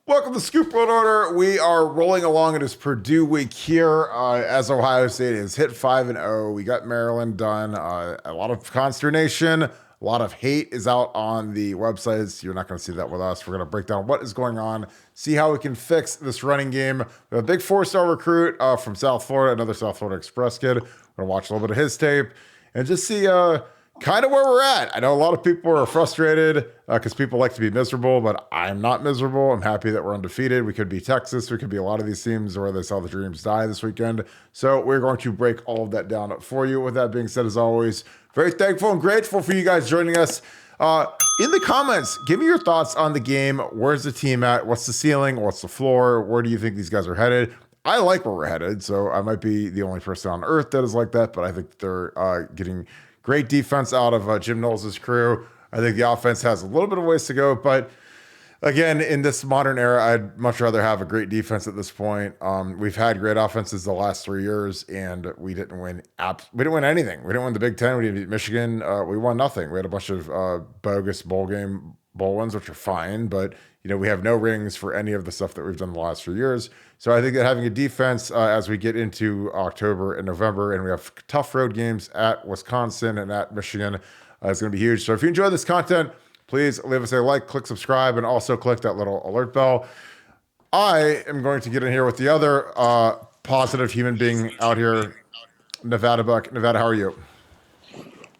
Welcome to Scoop World Order. We are rolling along in this Purdue week here as Ohio State has hit 5-0. We got Maryland done. A lot of consternation, a lot of hate is out on the websites. You're not going to see that with us. We're going to break down what is going on, see how we can fix this running game. We have a big 4-star recruit from South Florida, another South Florida Express kid. We're going to watch a little bit of his tape and just see kind of where we're at. I know a lot of people are frustrated because people like to be miserable, but I'm not miserable. I'm happy that we're undefeated. We could be Texas. We could be a lot of these teams where they saw the dreams die this weekend. So we're going to break all of that down for you. With that being said, as always, very thankful and grateful for you guys joining us. In the comments, give me your thoughts on the game. Where's the team at? What's the ceiling? What's the floor? Where do you think these guys are headed? I like where we're headed, so I might be the only person on earth that is like that, but I think they're getting great defense out of Jim Knowles' crew. I think the offense has a little bit of ways to go, but again, in this modern era, I'd much rather have a great defense at this point. We've had great offenses the last 3 years, and we didn't win. We didn't win anything. We didn't win the Big Ten. We didn't beat Michigan. We won nothing. We had a bunch of bogus bowl wins, which are fine, but we have no rings for any of the stuff that we've done the last few years. So I think that having a defense as we get into October and November, and we have tough road games at Wisconsin and at Michigan, is going to be huge. So if you enjoy this content, please leave us a like, click subscribe, and also click that little alert bell. I am going to get in here with the other positive human being out here, Nevadabuck. Nevada, how are you?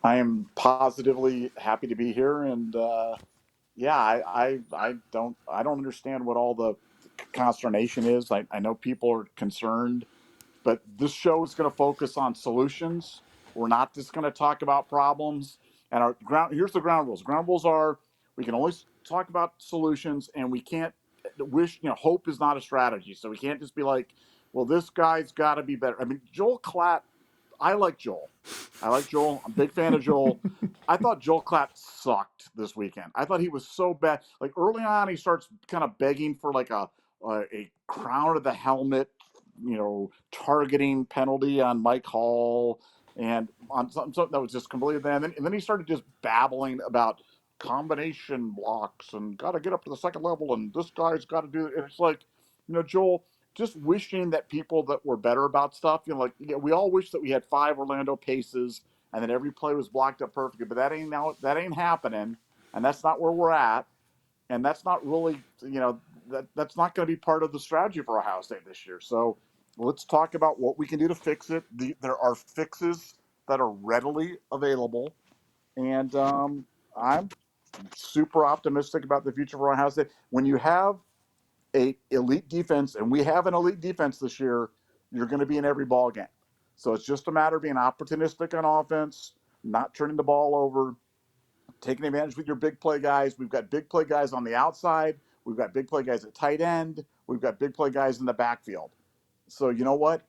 I am positively happy to be here, and I don't understand what all the consternation is. I know people are concerned, but this show is going to focus on solutions. We're not just going to talk about problems. And here's the ground rules. Ground rules are we can only talk about solutions, and we can't wish. Hope is not a strategy, so we can't just be like, well, this guy's got to be better. I mean, Joel Klatt. I like Joel. I'm a big fan of Joel. I thought Joel Klatt sucked this weekend. I thought he was so bad. Like early on, he starts kind of begging for like a crown of the helmet, targeting penalty on Mike Hall and on something that was just completely bad. And then he started just babbling about combination blocks and got to get up to the second level and this guy's got to do it. And it's like, Joel, just wishing that people that were better about stuff, we all wish that we had 5 Orlando Paces and that every play was blocked up perfectly, but that ain't happening, and that's not where we're at, and that's not really, that's not going to be part of the strategy for Ohio State this year. So let's talk about what we can do to fix it. There are fixes that are readily available, and I'm super optimistic about the future for Ohio State. When you have a elite defense, and we have an elite defense this year, you're going to be in every ball game. So it's just a matter of being opportunistic on offense, not turning the ball over, taking advantage with your big play guys. We've got big play guys on the outside. We've got big play guys at tight end. We've got big play guys in the backfield. So you know what?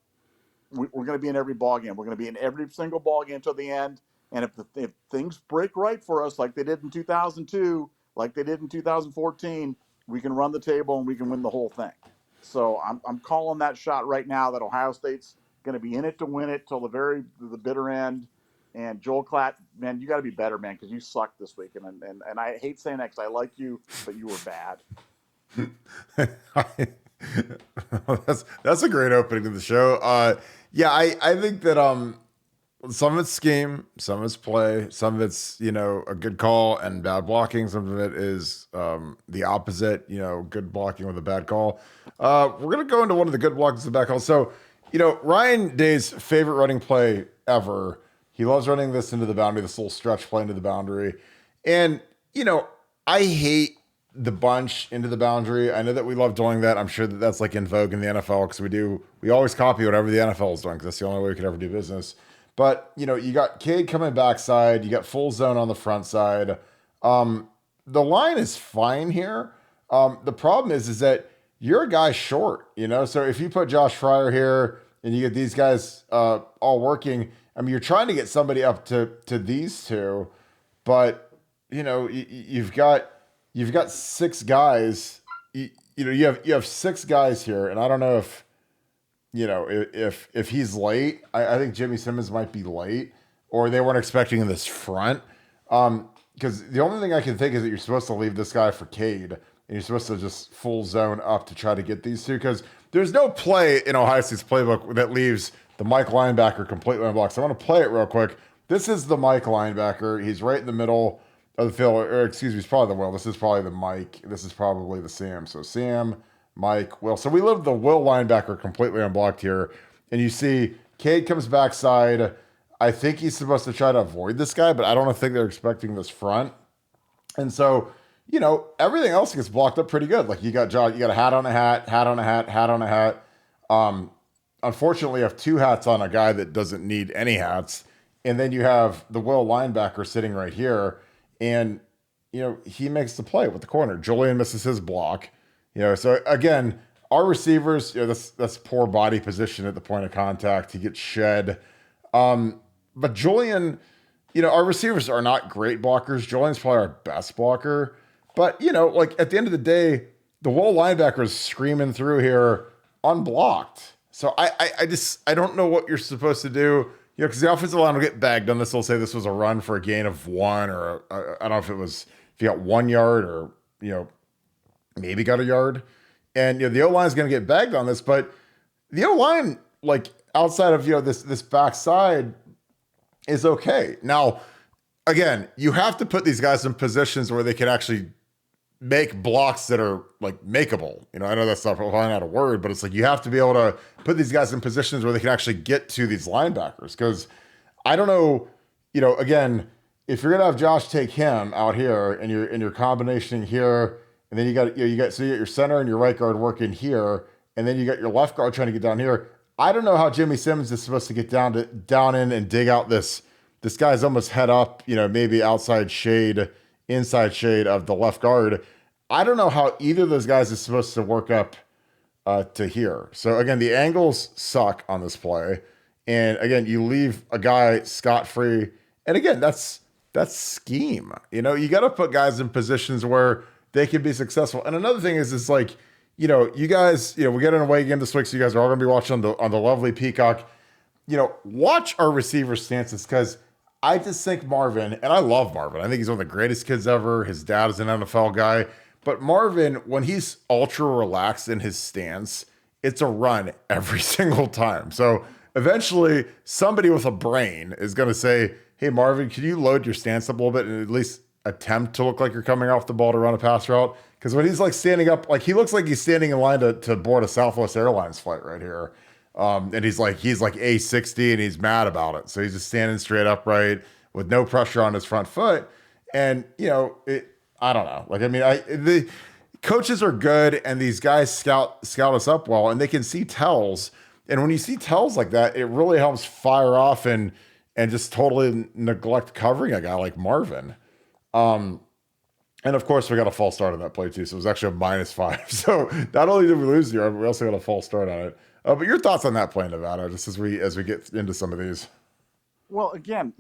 We're going to be in every ball game. We're going to be in every single ball game till the end. And if things break right for us, like they did in 2002, like they did in 2014, we can run the table and we can win the whole thing. So I'm calling that shot right now that Ohio State's going to be in it to win it till the bitter end. And Joel Klatt, man, you got to be better, man, because you sucked this week. And I hate saying that because I like you, but you were bad. That's a great opening to the show. I think that some of it's scheme, some of it's play, some of it's a good call and bad blocking. Some of it is the opposite, good blocking with a bad call. We're gonna go into one of the good blockings and bad calls. So Ryan Day's favorite running play ever. He loves running this into the boundary, this little stretch play into the boundary, and I hate the bunch into the boundary. I know that we love doing that. I'm sure that that's like in vogue in the NFL because we always copy whatever the NFL is doing because that's the only way we could ever do business. But, you got Cade coming backside. You got full zone on the front side. The line is fine here. The problem is that you're a guy short, So if you put Josh Fryer here and you get these guys all working, I mean, you're trying to get somebody up to these two. But, you've got 6 guys. You have 6 guys here. And I don't know if if he's late, I think Jimmy Simmons might be late, or they weren't expecting this front. Because the only thing I can think is that you're supposed to leave this guy for Cade, and you're supposed to just full zone up to try to get these two because there's no play in Ohio State's playbook that leaves the Mike linebacker completely unblocked. So I want to play it real quick. This is the Mike linebacker. He's right in the middle of the field, or excuse me, it's probably the Will. This is probably the Mike. This is probably the Sam. So Sam, Mike, Will. So we leave the Will linebacker completely unblocked here. And you see Cade comes backside. I think he's supposed to try to avoid this guy, but I don't think they're expecting this front. And so, everything else gets blocked up pretty good. Like you got a hat on a hat, hat on a hat, hat on a hat. Unfortunately, you have two hats on a guy that doesn't need any hats. And then you have the Will linebacker sitting right here. And, he makes the play with the corner. Julian misses his block. So again, our receivers, that's poor body position at the point of contact. He gets shed. But Julian, our receivers are not great blockers. Julian's probably our best blocker. But, like at the end of the day, the Will linebacker is screaming through here unblocked. So I don't know what you're supposed to do. Because the offensive line will get bagged on this. They'll say this was a run for a gain of 1, or I don't know if you got 1 yard or, maybe got a yard. And, the O-line is going to get bagged on this. But the O-line, like outside of, this backside is okay. Now, again, you have to put these guys in positions where they can actually make blocks that are like makeable. I know that's probably not a word, but it's like you have to be able to put these guys in positions where they can actually get to these linebackers. Because I don't know, again, if you're gonna have Josh take him out here and you're combinationing here, and then you got your center and your right guard working here, and then you got your left guard trying to get down here. I don't know how Jimmy Simmons is supposed to get down in and dig out this guy's almost head up, maybe outside shade, inside shade of the left guard. I don't know how either of those guys is supposed to work up to here. So again, the angles suck on this play. And again, you leave a guy scot-free. And again, that's scheme. You got to put guys in positions where they can be successful. And another thing is like, you guys, we get an away game this week, so you guys are all going to be watching on the lovely Peacock. Watch our receiver stances, because I just think Marvin, and I love Marvin. I think he's one of the greatest kids ever. His dad is an NFL guy. But Marvin, when he's ultra relaxed in his stance, it's a run every single time. So eventually, somebody with a brain is going to say, hey, Marvin, can you load your stance up a little bit and at least attempt to look like you're coming off the ball to run a pass route? Because when he's like standing up, like he looks like he's standing in line to board a Southwest Airlines flight right here. And he's like A60 and he's mad about it. So he's just standing straight upright with no pressure on his front foot. And, I don't know. Like, I mean, the coaches are good and these guys scout us up well, and they can see tells. And when you see tells like that, it really helps fire off and just totally neglect covering a guy like Marvin. And of course, we got a false start on that play too. So it was actually a -5. So not only did we lose the yard, we also got a false start on it. But your thoughts on that play, Nevada, just as we get into some of these. Well, again,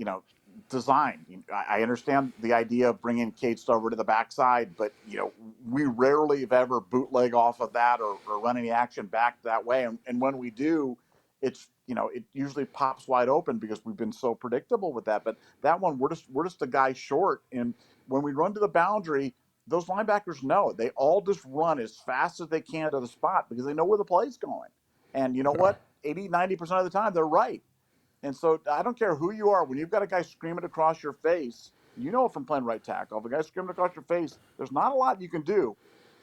design. I understand the idea of bringing Cade Stover to the backside, but we rarely have ever bootleg off of that or run any action back that way. And when we do, it's it usually pops wide open because we've been so predictable with that. But that one, we're just a guy short, and when we run to the boundary, those linebackers know they all just run as fast as they can to the spot because they know where the play's going. And you know what? 80-90% of the time, they're right. And so I don't care who you are. When you've got a guy screaming across your face, from playing right tackle. If a guy's screaming across your face, there's not a lot you can do.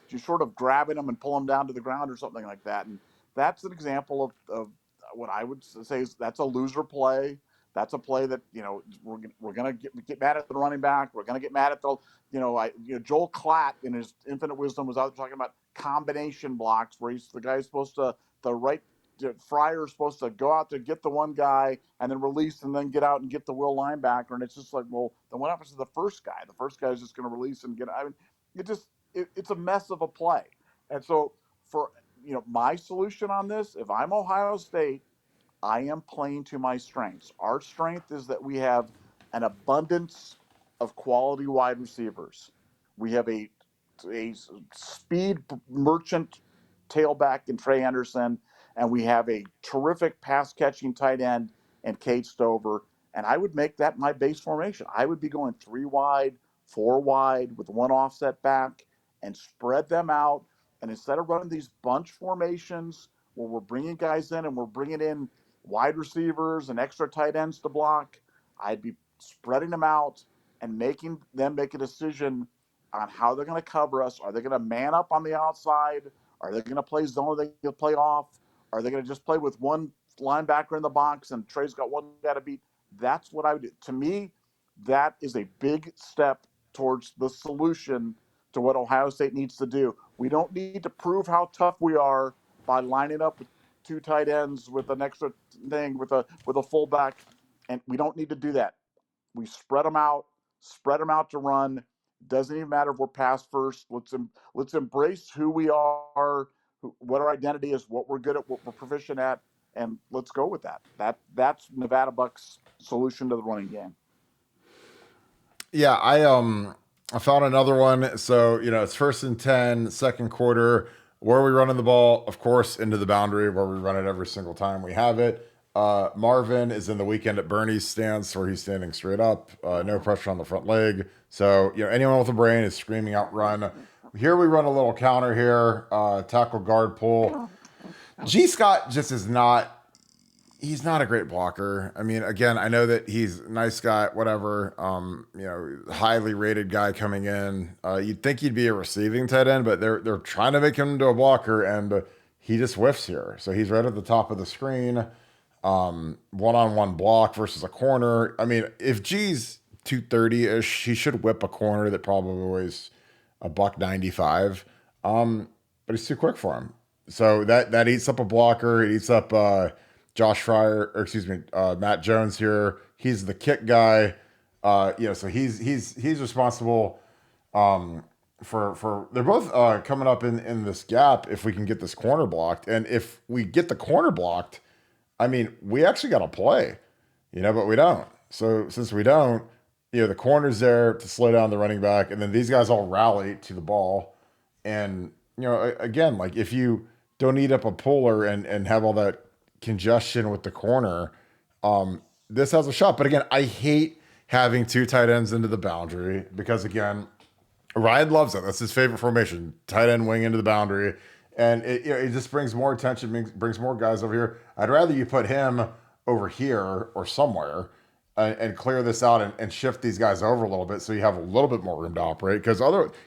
You're sort of grabbing him and pull him down to the ground or something like that. And that's an example of what I would say is that's a loser play. That's a play that we're gonna get mad at the running back. We're gonna get mad at the Joel Klatt in his infinite wisdom was out talking about combination blocks where the guy's supposed to the right. Fryer's supposed to go out to get the one guy and then release and then get out and get the Will linebacker. And it's just like, well, then what happens to the first guy? The first guy is just going to release and get. I mean, it's a mess of a play. And so for my solution on this, if I'm Ohio State, I am playing to my strengths. Our strength is that we have an abundance of quality wide receivers. We have a speed merchant tailback in Trey Anderson, and we have a terrific pass catching tight end in Cade Stover. And I would make that my base formation. I would be going 3 wide, 4 wide with 1 offset back, and spread them out. And instead of running these bunch formations where we're bringing guys in and we're bringing in wide receivers and extra tight ends to block, I'd be spreading them out and making them make a decision on how they're going to cover us. Are they going to man up on the outside? Are they going to play zone? Are they going to play off? Are they going to just play with one linebacker in the box and Trey's got one guy to beat? That's what I would do. To me, that is a big step towards the solution to what Ohio State needs to do. We don't need to prove how tough we are by lining up with two tight ends with an extra thing with a fullback, and we don't need to do that. We spread them out to run. Doesn't even matter if we're pass first. Let's embrace who we are, what our identity is, what we're good at, what we're proficient at, and let's go with that. That's Nevadabuck's solution to the running game. Yeah, I found another one. So, it's 1st and 10, second quarter. Where are we running the ball? Of course, into the boundary where we run it every single time we have it. Marvin is in the weekend at Bernie's stance where he's standing straight up, no pressure on the front leg. So, anyone with a brain is screaming out run. Here we run a little counter here, tackle guard pull. G. Scott just is not, he's not a great blocker. I mean, again, I know that he's a nice guy, whatever, highly rated guy coming in. You'd think he'd be a receiving tight end, but they're trying to make him into a blocker, and he just whiffs here. So he's right at the top of the screen. One-on-one block versus a corner. I mean, if G's 230-ish, he should whip a corner that probably weighs a $195. But he's too quick for him. So that eats up a blocker. It eats up Matt Jones here. He's the kick guy. So he's responsible for they're both coming up in this gap if we can get this corner blocked. And if we get the corner blocked, I mean, we actually got to play, but we don't. So since we don't, the corner's there to slow down the running back, and then these guys all rally to the ball. And, again, like if you don't eat up a puller and have all that congestion with the corner, this has a shot. But again, I hate having two tight ends into the boundary because, again, Ryan loves it. That's his favorite formation, tight end wing into the boundary. And it just brings more attention, brings more guys over here. I'd rather you put him over here or somewhere and clear this out and shift these guys over a little bit so you have a little bit more room to operate. Because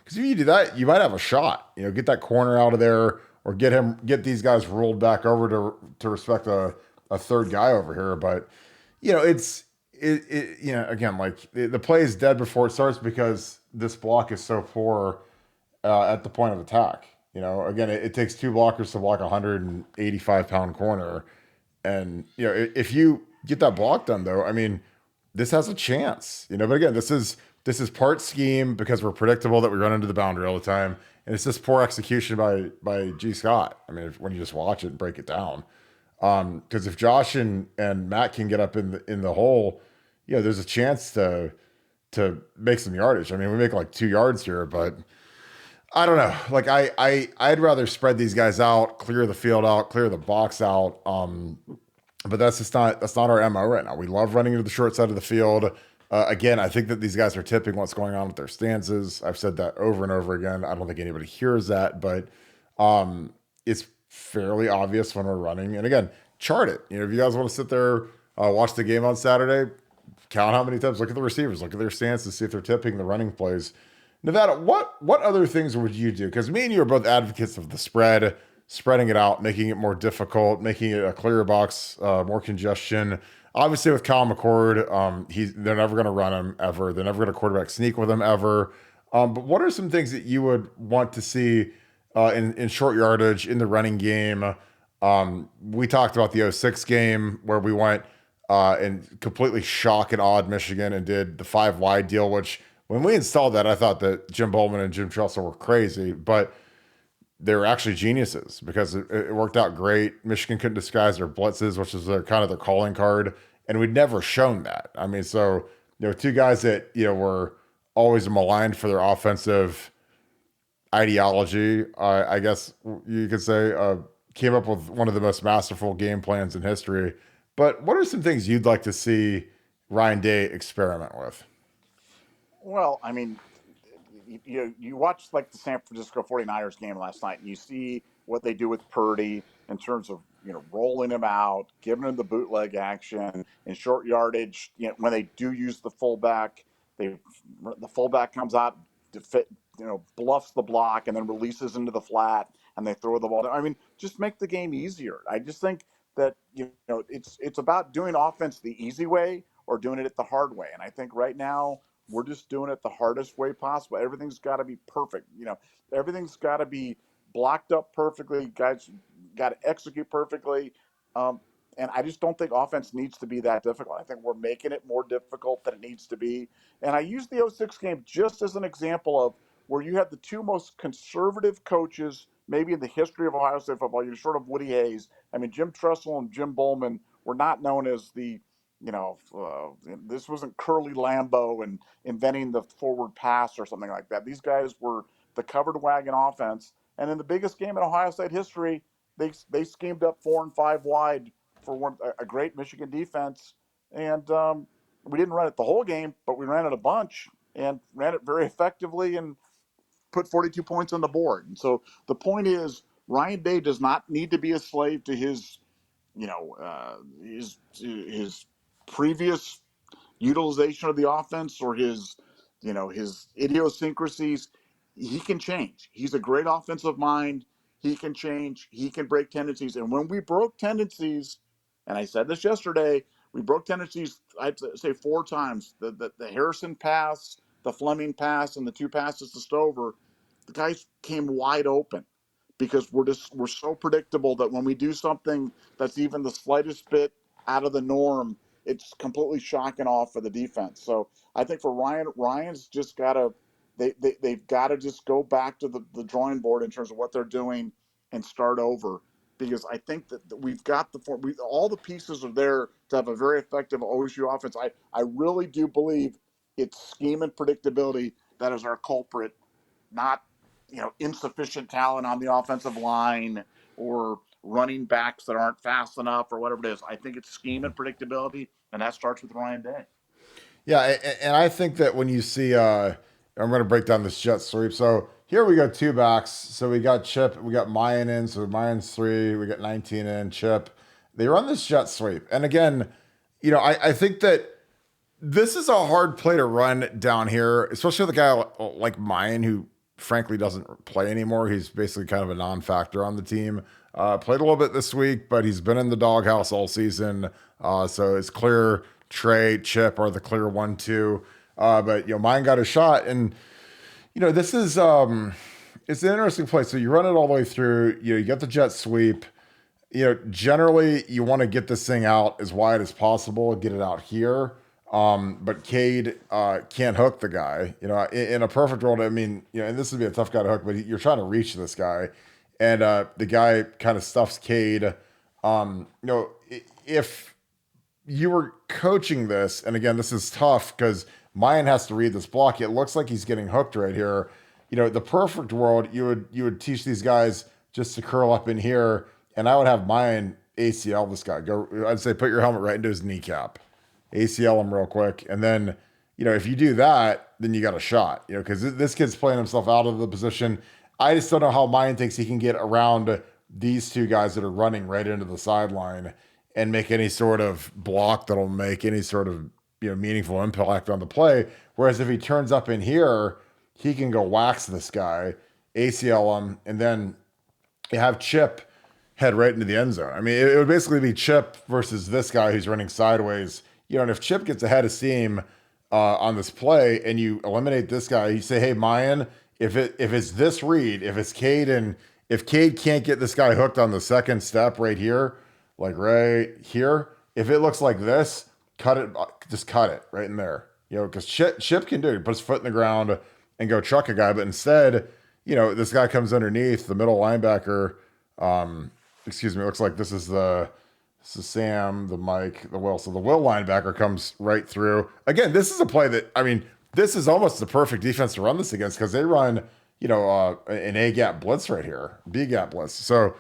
if you do that, you might have a shot. Get that corner out of there or get these guys rolled back over to respect a third guy over here. But again, like the play is dead before it starts because this block is so poor at the point of attack. Again, it takes two blockers to block a 185-pound corner. And, if you get that block done, though, I mean, this has a chance, but again, this is part scheme because we're predictable that we run into the boundary all the time. And it's just poor execution by G. Scott. I mean, when you just watch it and break it down. Because if Josh and Matt can get up in the hole, there's a chance to make some yardage. I mean, we make like 2 yards here, but I don't know. Like I'd rather spread these guys out, clear the field out, clear the box out. But that's not our MO right now. We love running into the short side of the field. Again, I think that these guys are tipping what's going on with their stances. I've said that over and over again. I don't think anybody hears that, but it's fairly obvious when we're running. And again, chart it. If you guys want to sit there, watch the game on Saturday, count how many times, look at the receivers, look at their stances, see if they're tipping the running plays. Nevada, what other things would you do? Because me and you are both advocates of the spreading it out, making it more difficult, making it a clearer box, more congestion. Obviously, with Kyle McCord, they're never going to run him ever. They're never going to quarterback sneak with him ever. But what are some things that you would want to see in short yardage in the running game? We talked about the 06 game where we went and completely shock and awed Michigan and did the 5 wide deal, which when we installed that, I thought that Jim Bowman and Jim Tressel were crazy, but they were actually geniuses because it worked out great. Michigan couldn't disguise their blitzes, which is their calling card, and we'd never shown that. I mean, so two guys that were always maligned for their offensive ideology, I guess you could say, came up with one of the most masterful game plans in history. But what are some things you'd like to see Ryan Day experiment with? Well, I mean, you watch like the San Francisco 49ers game last night, and you see what they do with Purdy in terms of rolling him out, giving him the bootleg action in short yardage. When they do use the fullback, the fullback comes out, bluffs the block, and then releases into the flat, and they throw the ball. I mean, just make the game easier. I just think that it's about doing offense the easy way or doing it the hard way. And I think right now we're just doing it the hardest way possible. Everything's got to be perfect. Everything's got to be blocked up perfectly. Guys got to execute perfectly. And I just don't think offense needs to be that difficult. I think we're making it more difficult than it needs to be. And I use the '06 game just as an example of where you have the two most conservative coaches maybe in the history of Ohio State football. You're short of Woody Hayes. I mean, Jim Tressel and Jim Bowman were not known as this wasn't Curly Lambeau and inventing the forward pass or something like that. These guys were the covered wagon offense. And in the biggest game in Ohio State history, they schemed up 4 and 5 wide for a great Michigan defense. And we didn't run it the whole game, but we ran it a bunch and ran it very effectively and put 42 points on the board. And so the point is, Ryan Day does not need to be a slave to his previous utilization of the offense or his idiosyncrasies. He can change. He's a great offensive mind. He can change. He can break tendencies. And when we broke tendencies, and I said this yesterday, we broke tendencies, I'd say 4 times. The Harrison pass, the Fleming pass, and the 2 passes to Stover, the guys came wide open because we're so predictable that when we do something that's even the slightest bit out of the norm, it's completely shocking off for the defense. So I think for Ryan's just got to they've got to just go back to the drawing board in terms of what they're doing and start over, because I think that we've got all the pieces are there to have a very effective OSU offense. I really do believe it's scheme and predictability that is our culprit, not insufficient talent on the offensive line or running backs that aren't fast enough or whatever it is. I think it's scheme and predictability, and that starts with Ryan Day. Yeah, and I think that when you see, I'm going to break down this jet sweep. So here we got 2 backs. So we got Chip, we got Mayan in. So Mayan's 3, we got 19 in, Chip. They run this jet sweep. And again, I think that this is a hard play to run down here, especially with a guy like Mayan, who frankly doesn't play anymore. He's basically kind of a non-factor on the team. Played a little bit this week, but he's been in the doghouse all season. So it's clear Trey, Chip are the clear 1-2. But Mayan got a shot, and this is it's an interesting play. So you run it all the way through. You get the jet sweep. Generally you want to get this thing out as wide as possible, get it out here. But Cade can't hook the guy. In a perfect world, I mean, and this would be a tough guy to hook, but you're trying to reach this guy, and the guy kind of stuffs Cade. If you were coaching this, and again, this is tough because Mayan has to read this block. It looks like he's getting hooked right here. The perfect world, you would teach these guys just to curl up in here, and I would have Mayan ACL this guy. I'd say put your helmet right into his kneecap. ACL him real quick. And then, if you do that, then you got a shot, because this kid's playing himself out of the position. I just don't know how Mayan thinks he can get around these 2 guys that are running right into the sideline and make any sort of block that'll make any sort of, meaningful impact on the play. Whereas if he turns up in here, he can go wax this guy, ACL him, and then you have Chip head right into the end zone. I mean, it would basically be Chip versus this guy who's running sideways. And if Chip gets ahead of steam on this play and you eliminate this guy, you say, hey, Mayan, if it's this read, if it's Cade, and if Cade can't get this guy hooked on the second step right here, like right here, if it looks like this, just cut it right in there. Because Chip can do it. He puts his foot in the ground and go truck a guy. But instead, this guy comes underneath the middle linebacker. It looks like this is Sam, the Mike, the Will. So the Will linebacker comes right through. Again, this is a play that, this is almost the perfect defense to run this against because they run, an A-gap blitz right here, B-gap blitz. So,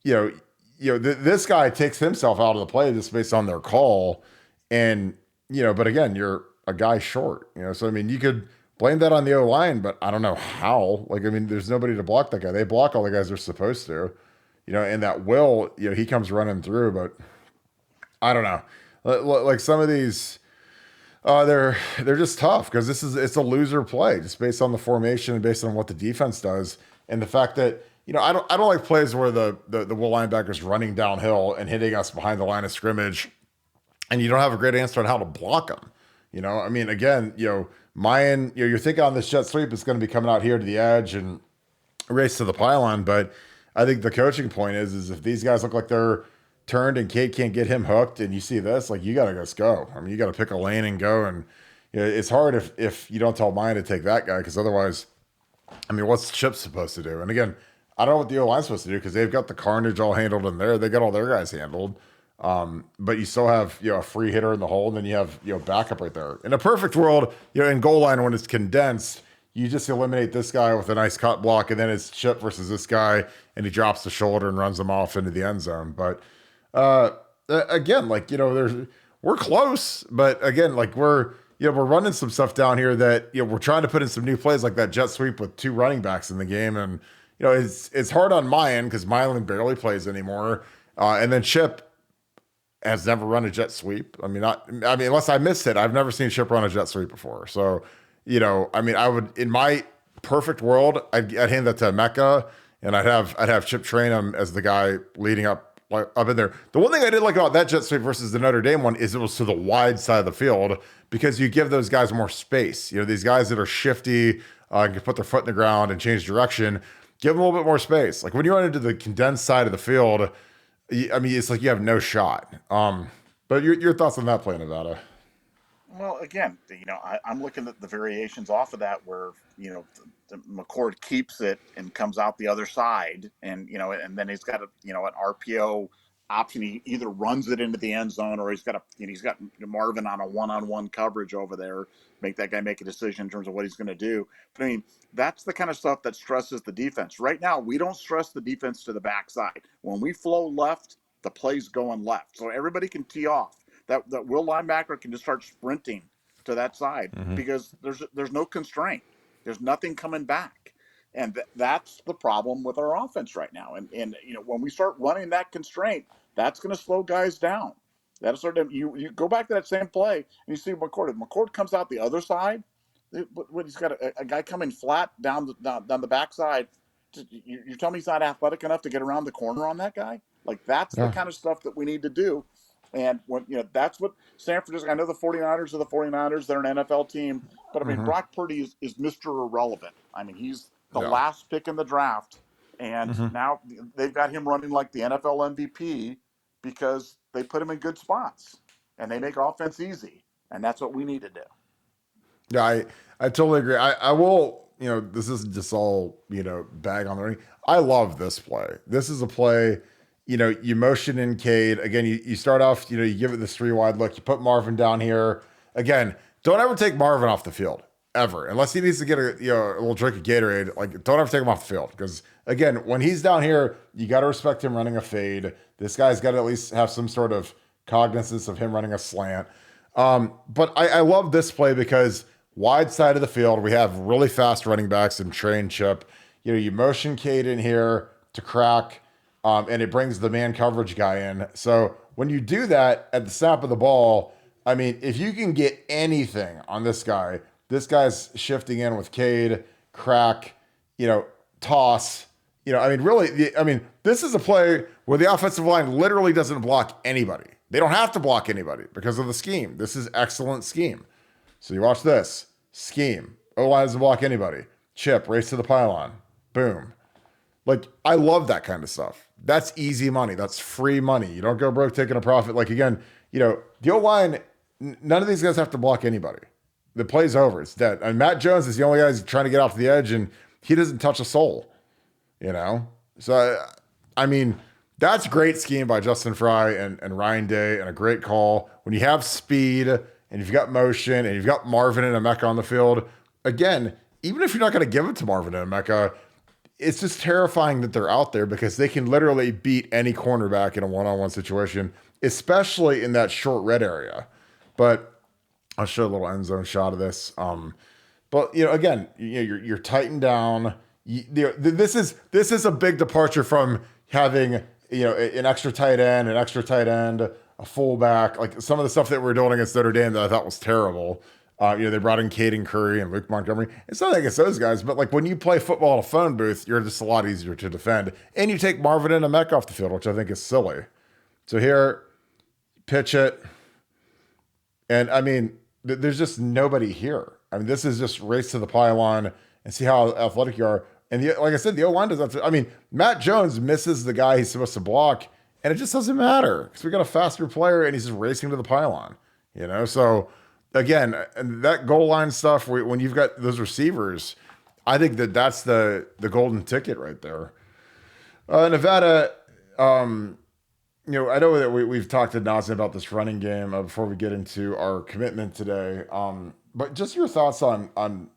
this guy takes himself out of the play just based on their call. And, but again, you're a guy short, so, you could blame that on the O-line, but I don't know how. Like, I mean, there's nobody to block that guy. They block all the guys they're supposed to, and that Will, he comes running through, but I don't know. Like some of these, they're just tough because it's a loser play just based on the formation and based on what the defense does and the fact that I don't like plays where the Will linebacker's running downhill and hitting us behind the line of scrimmage, and you don't have a great answer on how to block them. I mean, again, Mayan, you're thinking on this jet sweep, it's going to be coming out here to the edge and race to the pylon. But I think the coaching point is if these guys look like they're turned and Cade can't get him hooked, and you see this, like you got to just go. I mean, you got to pick a lane and go. And it's hard if you don't tell Mayan to take that guy because otherwise, I mean, what's Chip supposed to do? And again, I don't know what the O-line's supposed to do because they've got the carnage all handled in there. They got all their guys handled. But you still have a free hitter in the hole, and then you have backup right there. In a perfect world, in goal line when it's condensed, you just eliminate this guy with a nice cut block, and then it's Chip versus this guy, and he drops the shoulder and runs them off into the end zone. But again, like we're close, but again, like we're running some stuff down here that we're trying to put in some new plays like that jet sweep with 2 running backs in the game, and it's hard on my end because Milan barely plays anymore, and then Chip has never run a jet sweep. I mean, unless I missed it, I've never seen Chip run a jet sweep before. So, I mean, I would, in my perfect world, I'd hand that to Mecca, and I'd have Chip train him as the guy leading up in there. The one thing I did like about that jet sweep versus the Notre Dame one is it was to the wide side of the field because you give those guys more space. These guys that are shifty, can put their foot in the ground and change direction, give them a little bit more space. Like when you run into the condensed side of the field, I mean, it's like you have no shot. But your thoughts on that play, Nevada? Well, again, I'm looking at the variations off of that where, the McCord keeps it and comes out the other side. And, and then he's got an RPO option. He either runs it into the end zone or he's got Marvin on a one-on-one coverage over there, make that guy make a decision in terms of what he's going to do. But I mean, that's the kind of stuff that stresses the defense. Right now, we don't stress the defense to the backside. When we flow left, the play's going left. So everybody can tee off. That Will linebacker can just start sprinting to that side because there's no constraint. There's nothing coming back. And that's the problem with our offense right now. And when we start running that constraint, that's going to slow guys down. That'll start to, you go back to that same play and you see McCord. If McCord comes out the other side, when he's got a guy coming flat down the backside, you tell me he's not athletic enough to get around the corner on that guy? Like that's the kind of stuff that we need to do. And when that's what Stanford is. I know the 49ers are the 49ers. They're an NFL team. But I mean, Brock Purdy is Mr. Irrelevant. I mean, he's the last pick in the draft. And now they've got him running like the NFL MVP because they put him in good spots and they make offense easy. And that's what we need to do. Yeah, I totally agree. I will, this isn't just all, bag on the ring. I love this play. This is a play, you motion in Cade. Again, you start off, you give it this 3 wide look. You put Marvin down here. Again, don't ever take Marvin off the field, ever. Unless he needs to get a little drink of Gatorade. Like, don't ever take him off the field. Because, again, when he's down here, you got to respect him running a fade. This guy's got to at least have some sort of cognizance of him running a slant. But I love this play because wide side of the field, we have really fast running backs and Trey and Chip. You motion Cade in here to crack, and it brings the man coverage guy in. So when you do that at the snap of the ball, I mean, if you can get anything on this guy's shifting in with Cade, crack, toss. I mean, really, this is a play where the offensive line literally doesn't block anybody. They don't have to block anybody because of the scheme. This is excellent scheme. So you watch this. Scheme. O-line doesn't block anybody. Chip, race to the pylon. Boom. Like, I love that kind of stuff. That's easy money. That's free money. You don't go broke taking a profit. Like, again, the O-line, none of these guys have to block anybody. The play's over. It's dead. And Matt Jones is the only guy who's trying to get off the edge, and he doesn't touch a soul, So, I mean, that's great scheme by Justin Fry and Ryan Day, and a great call. When you have speed and you've got motion and you've got Marvin and Emeka on the field, again, even if you're not going to give it to Marvin and Emeka, it's just terrifying that they're out there because they can literally beat any cornerback in a one-on-one situation, especially in that short red area. But I'll show a little end zone shot of this. But again, you're tightened down. This is a big departure from having an extra tight end, a fullback, like some of the stuff that we're doing against Notre Dame that I thought was terrible. They brought in Caden Curry and Luke Montgomery. It's not against those guys, but like when you play football in a phone booth, you're just a lot easier to defend. And you take Marvin and Emek off the field, which I think is silly. So here, pitch it. And I mean, there's just nobody here. I mean, this is just race to the pylon and see how athletic you are. And like I said, the O line does that. I mean, Matt Jones misses the guy he's supposed to block, and it just doesn't matter because we got a faster player and he's just racing to the pylon. So again, and that goal line stuff, when you've got those receivers, I think that's the golden ticket right there. Nevada, I know that we've talked ad nauseam about this running game before we get into our commitment today. But just your thoughts on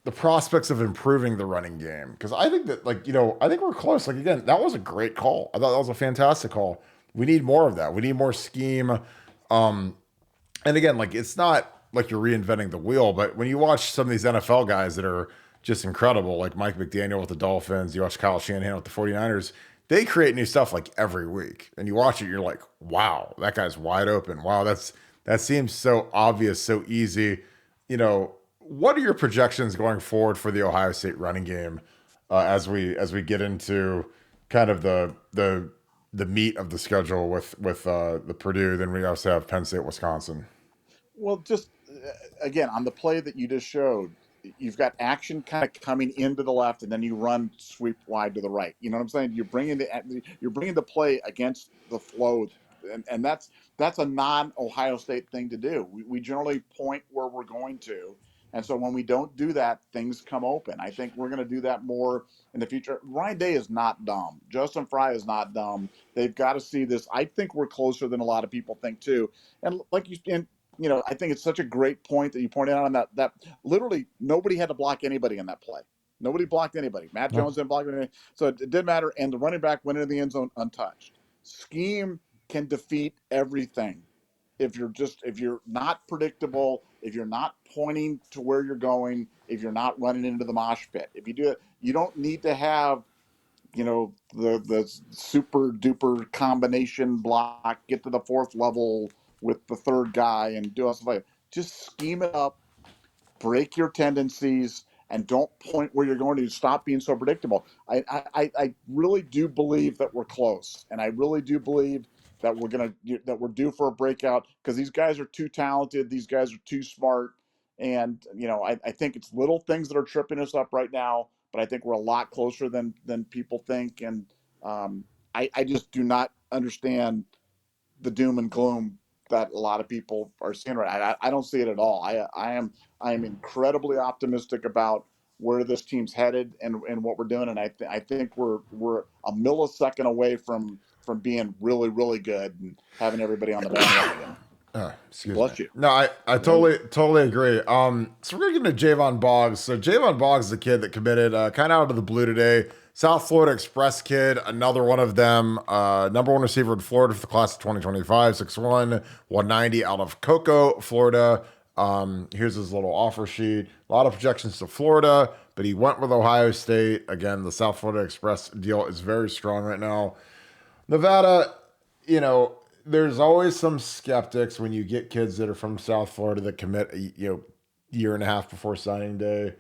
the prospects of improving the running game, because I think that I think we're close. Like again, that was a great call. I thought that was a fantastic call. We need more of that. We need more scheme. And again, like it's not like you're reinventing the wheel, but when you watch some of these NFL guys that are just incredible, like Mike McDaniel with the Dolphins, you watch Kyle Shanahan with the 49ers, they create new stuff like every week. And you watch it, you're like, wow, that guy's wide open. Wow, that seems so obvious, so easy. What are your projections going forward for the Ohio State running game as we get into kind of the meat of the schedule with the Purdue? Then we also have Penn State, Wisconsin. Well, just again on the play that you just showed, you've got action kind of coming into the left, and then you run sweep wide to the right. You know what I'm saying? You're bringing the play against the flow, and that's a non-Ohio State thing to do. We generally point where we're going to, and so when we don't do that, things come open. I think we're going to do that more in the future. Ryan Day is not dumb. Justin Fry is not dumb. They've got to see this. I think we're closer than a lot of people think too. And like I think it's such a great point that you pointed out on that literally nobody had to block anybody in that play. Nobody blocked anybody. Matt Jones didn't block anybody. So it didn't matter. And the running back went into the end zone untouched. Scheme can defeat everything. If you're not predictable, if you're not pointing to where you're going, if you're not running into the mosh pit, if you do it, you don't need to have the super duper combination block, get to the fourth level with the third guy and do stuff like that. Just scheme it up, break your tendencies, and don't point where you're going to. Stop being so predictable. I really do believe that we're close, and I really do believe that we're due for a breakout because these guys are too talented. These guys are too smart, and I think it's little things that are tripping us up right now. But I think we're a lot closer than people think, and I just do not understand the doom and gloom that a lot of people are seeing right now. I don't see it at all. I am incredibly optimistic about where this team's headed and what we're doing, and I think we're a millisecond away from being really really good and having everybody on the bandwagon. Excuse Bless me. you. No, I totally agree. So we're gonna get to Javon Boggs. So Javon Boggs is a kid that committed kind of out of the blue today. South Florida Express kid, another one of them. Number one receiver in Florida for the class of 2025, 6'1", 190 out of Cocoa, Florida. Here's his little offer sheet. A lot of projections to Florida, but he went with Ohio State. Again, the South Florida Express deal is very strong right now. Nevada, there's always some skeptics when you get kids that are from South Florida that commit year and a half before signing day.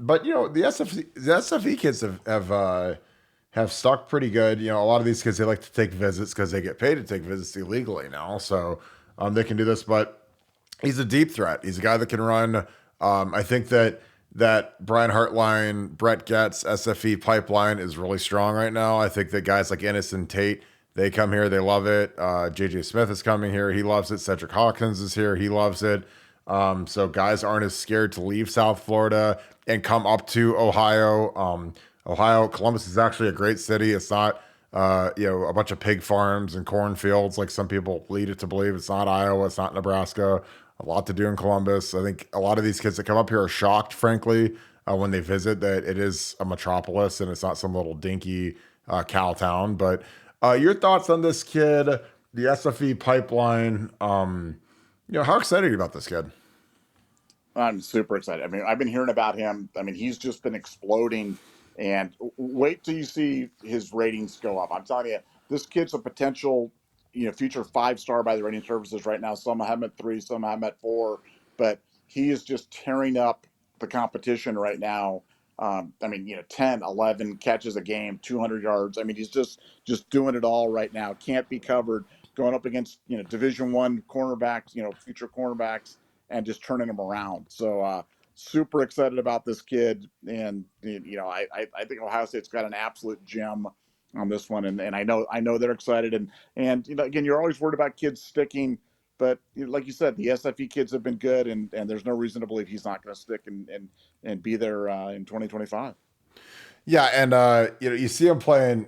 But the SFE kids have stuck pretty good. A lot of these kids, they like to take visits because they get paid to take visits illegally now, so they can do this. But he's a deep threat. He's a guy that can run. I think that Brian Hartline, Brett Getz, SFE pipeline is really strong right now. I think that guys like Ennis and Tate, they come here, they love it. JJ Smith is coming here, he loves it. Cedric Hawkins is here, he loves it. So guys aren't as scared to leave South Florida and come up to Ohio. Columbus is actually a great city. It's not a bunch of pig farms and cornfields like some people lead it to believe. It's not Iowa, it's not Nebraska. A lot to do in Columbus. I think a lot of these kids that come up here are shocked, frankly, when they visit, that it is a metropolis and it's not some little dinky cow town. But your thoughts on this kid, the SFE pipeline? How excited are you about this kid? I'm super excited. I mean, I've been hearing about him. I mean, he's just been exploding. And wait till you see his ratings go up. I'm telling you, this kid's a potential, future 5-star by the rating services right now. Some have him at 3, some have him at 4, but he is just tearing up the competition right now. I mean, 10, 11 catches a game, 200 yards. I mean, he's just doing it all right now. Can't be covered. Going up against Division I cornerbacks, future cornerbacks, and just turning them around. So super excited about this kid, and I think Ohio State's got an absolute gem on this one, and I know they're excited, and again, you're always worried about kids sticking, but like you said, the SFE kids have been good, and there's no reason to believe he's not going to stick and be there in 2025. Yeah, and you see him playing,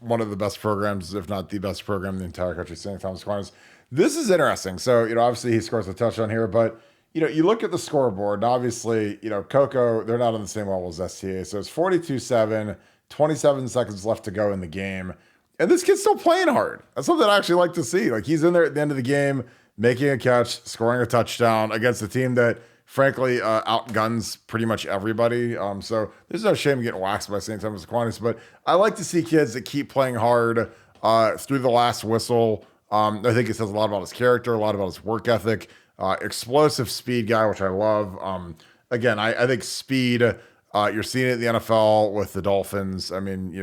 one of the best programs, if not the best program in the entire country, St. Thomas Aquinas. This is interesting. So, obviously he scores a touchdown here, but you look at the scoreboard, and obviously, Coco, they're not on the same level as STA. So it's 42-7, 27 seconds left to go in the game. And this kid's still playing hard. That's something I actually like to see. Like, he's in there at the end of the game, making a catch, scoring a touchdown against a team that frankly outguns pretty much everybody. So there's no shame in getting waxed by St. Thomas Aquinas, but I like to see kids that keep playing hard through the last whistle. I think it says a lot about his character, a lot about his work ethic, explosive speed guy, which I love. Again, I think speed, you're seeing it in the NFL with the Dolphins. I mean,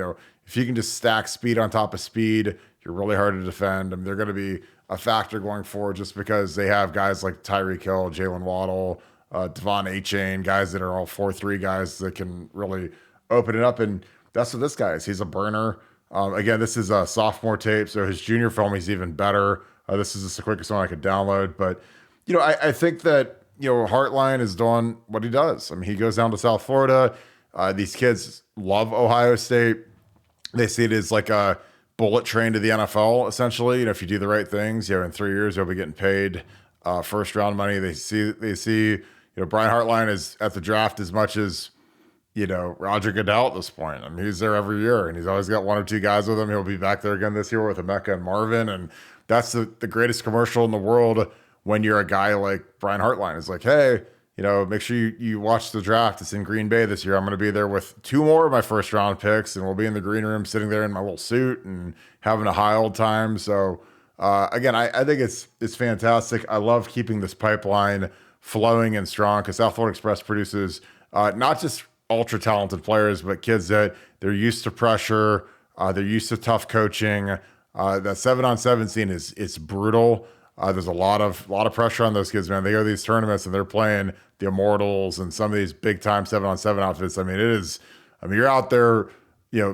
if you can just stack speed on top of speed, you're really hard to defend. I mean, they're going to be a factor going forward just because they have guys like Tyreek Hill, Jalen Waddle, Devon A-Chain, guys that are all 4-3 guys that can really open it up. And that's what this guy is. He's a burner. Again, this is a sophomore tape, so his junior film is even better. This is just the quickest one I could download. But, I think that, Hartline is doing what he does. I mean, he goes down to South Florida. These kids love Ohio State. They see it as like a bullet train to the NFL, essentially. If you do the right things, in 3 years, you'll be getting paid first round money. They see, Brian Hartline is at the draft as much as, Roger Goodell at this point. I mean, he's there every year, and he's always got 1 or 2 guys with him. He'll be back there again this year with Emeka and Marvin, and that's the greatest commercial in the world when you're a guy like Brian Hartline. It's like, hey, make sure you watch the draft. It's in Green Bay this year. I'm going to be there with 2 more of my first round picks, and we'll be in the green room sitting there in my little suit and having a high old time. So, again, I think it's fantastic. I love keeping this pipeline flowing and strong because South Florida Express produces not just ultra talented players, but kids that they're used to pressure, they're used to tough coaching. That 7-on-7 scene it's brutal. There's a lot of pressure on those kids, man. They go to these tournaments and they're playing the Immortals and some of these big time 7-on-7 outfits. I mean, you're out there,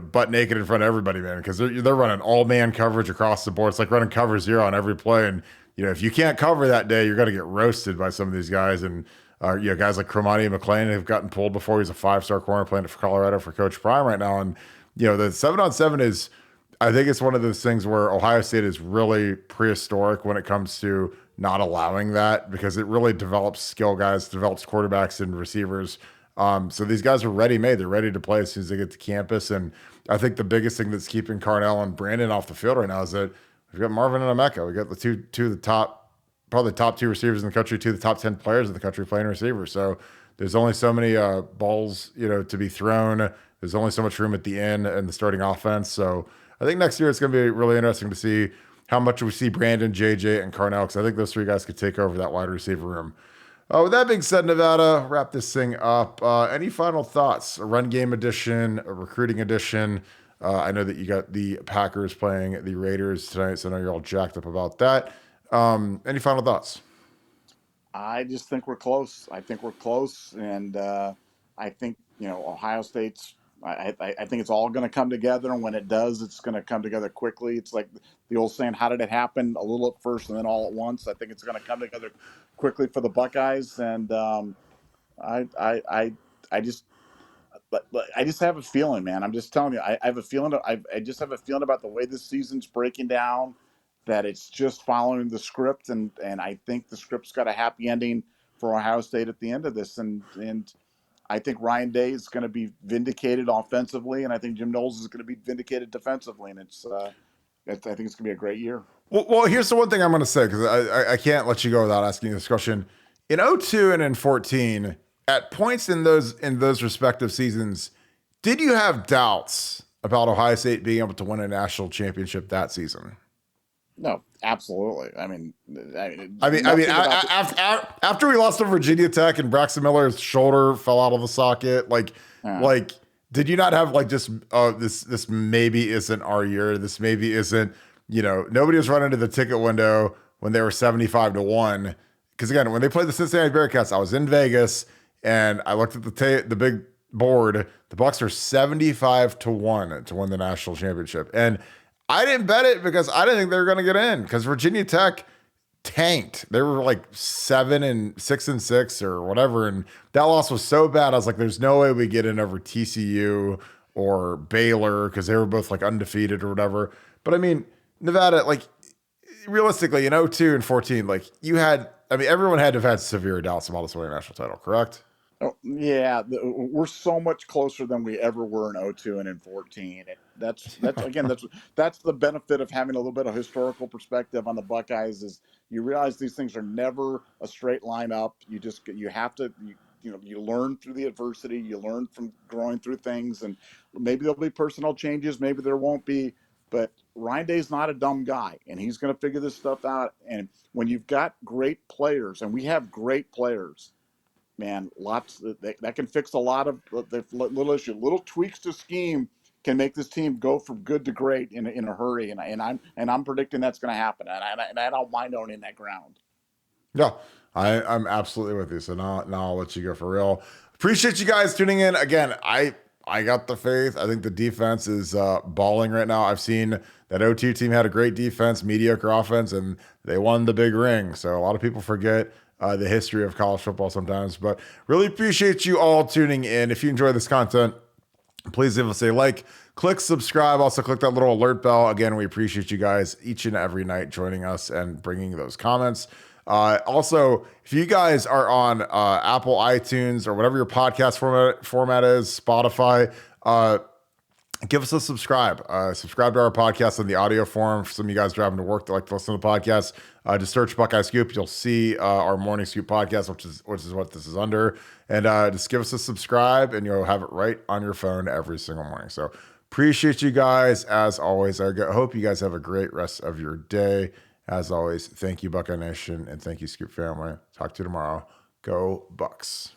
butt naked in front of everybody, man, because they're running all man coverage across the board. It's like running cover 0 on every play. And, if you can't cover that day, you're going to get roasted by some of these guys. And, guys like Cromani and McLean have gotten pulled before. He's a 5-star corner playing for Colorado for Coach Prime right now. And, the 7-on-7 is, I think it's one of those things where Ohio State is really prehistoric when it comes to not allowing that because it really develops skill guys, develops quarterbacks and receivers. So these guys are ready-made. They're ready to play as soon as they get to campus. And I think the biggest thing that's keeping Carnell and Brandon off the field right now is that we've got Marvin and Emeka. We got the two of the top, probably the top 2 receivers in the country, 2 of the top 10 players in the country playing receiver. So there's only so many balls, to be thrown. There's only so much room at the end and the starting offense. So I think next year it's going to be really interesting to see how much we see Brandon, JJ, and Carnell, because I think those 3 guys could take over that wide receiver room. With that being said, Nevada, wrap this thing up. Any final thoughts? A run game edition, a recruiting edition. I know that you got the Packers playing the Raiders tonight, so I know you're all jacked up about that. Any final thoughts? I just think we're close. I think we're close, and I think Ohio State's. I think it's all going to come together, and when it does, it's going to come together quickly. It's like the old saying, "How did it happen? A little at first, and then all at once." I think it's going to come together quickly for the Buckeyes, and I, I, I, I just, but I just have a feeling, man. I'm just telling you, I have a feeling. I just have a feeling about the way this season's breaking down, that it's just following the script, and I think the script's got a happy ending for Ohio State at the end of this, and I think Ryan Day is going to be vindicated offensively, and I think Jim Knowles is going to be vindicated defensively, and I think it's going to be a great year. Well, here's the one thing I'm going to say because I can't let you go without asking you this question. In '02 and in 14, at points in those respective seasons, did you have doubts about Ohio State being able to win a national championship that season? No, absolutely. I mean, nothing about the. after we lost to Virginia Tech and Braxton Miller's shoulder fell out of the socket, Uh, like, did you not have like just this maybe isn't our year? This maybe isn't. Nobody was running to the ticket window when they were 75-1. Because again, when they played the Cincinnati Bearcats, I was in Vegas and I looked at the big board. The Bucks are 75-1 to win the national championship, and I didn't bet it because I didn't think they were going to get in because Virginia Tech tanked. They were like 6-6 or whatever. And that loss was so bad. I was like, there's no way we get in over TCU or Baylor because they were both like undefeated or whatever. But I mean, Nevada, like realistically in '02 and 14, like everyone had to have had severe doubts about us winning a national title, correct? Oh, yeah, we're so much closer than we ever were in '02 and in 14. That's again that's the benefit of having a little bit of historical perspective on the Buckeyes is you realize these things are never a straight line up. You have to you learn through the adversity, you learn from growing through things, and maybe there'll be personnel changes, maybe there won't be, but Ryan Day's not a dumb guy, and he's going to figure this stuff out. And when you've got great players, and we have great players, man, lots that can fix a lot of the little issue. Little tweaks to scheme can make this team go from good to great in a hurry, and I'm predicting that's going to happen, and I don't mind owning that ground. Yeah, I'm absolutely with you. So now I'll let you go for real. Appreciate you guys tuning in. Again, I got the faith. I think the defense is balling right now. I've seen that '02 team had a great defense, mediocre offense, and they won the big ring. So a lot of people forget the history of college football sometimes. But really appreciate you all tuning in. If you enjoy this content, please give us a like, click subscribe. Also click that little alert bell. Again, we appreciate you guys each and every night joining us and bringing those comments. Also, if you guys are on Apple, iTunes, or whatever your podcast format is, Spotify, give us a subscribe. Subscribe to our podcast in the audio form. For some of you guys driving to work that like to listen to the podcast, just search Buckeye Scoop. You'll see our Morning Scoop podcast, which is what this is under. And just give us a subscribe, and you'll have it right on your phone every single morning. So appreciate you guys as always. I hope you guys have a great rest of your day. As always, thank you, Buckeye Nation, and thank you, Scoop family. Talk to you tomorrow. Go Bucks.